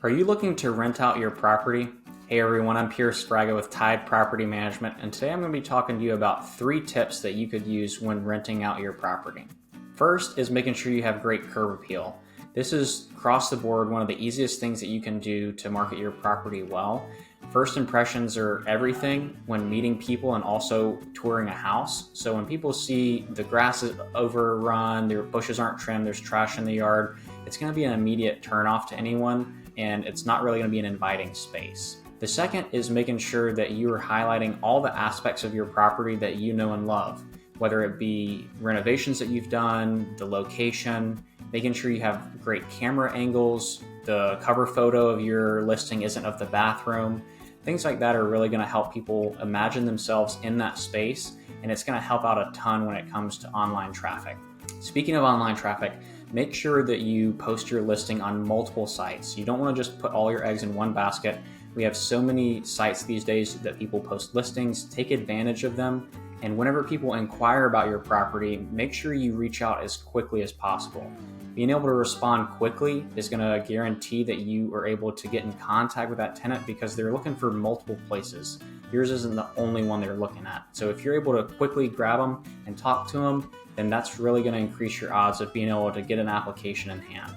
Are you looking to rent out your property? Hey everyone, I'm Pierce Fraga with Tide Property Management, and today I'm going to be talking to you about 3 tips that you could use when renting out your property. First is making sure you have great curb appeal. This is across the board one of the easiest things that you can do to market your property well. First impressions are everything when meeting people and also touring a house. So when people see the grass is overrun, their bushes aren't trimmed, there's trash in the yard, it's going to be an immediate turnoff to anyone, and it's not really going to be an inviting space. The second is making sure that you are highlighting all the aspects of your property that you know and love, whether it be renovations that you've done, the location, making sure you have great camera angles, the cover photo of your listing isn't of the bathroom. Things like that are really going to help people imagine themselves in that space, and it's going to help out a ton when it comes to online traffic. Speaking of online traffic, make sure that you post your listing on multiple sites. You don't want to just put all your eggs in one basket. We have so many sites these days that people post listings. Take advantage of them. And whenever people inquire about your property, make sure you reach out as quickly as possible. Being able to respond quickly is going to guarantee that you are able to get in contact with that tenant because they're looking for multiple places. Yours isn't the only one they're looking at. So if you're able to quickly grab them and talk to them, then that's really going to increase your odds of being able to get an application in hand.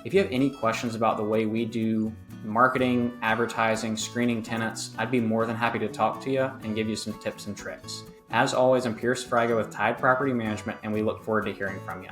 If you have any questions about the way we do marketing, advertising, screening tenants, I'd be more than happy to talk to you and give you some tips and tricks. As always, I'm Pierce Fraga with Tide Property Management, and we look forward to hearing from you.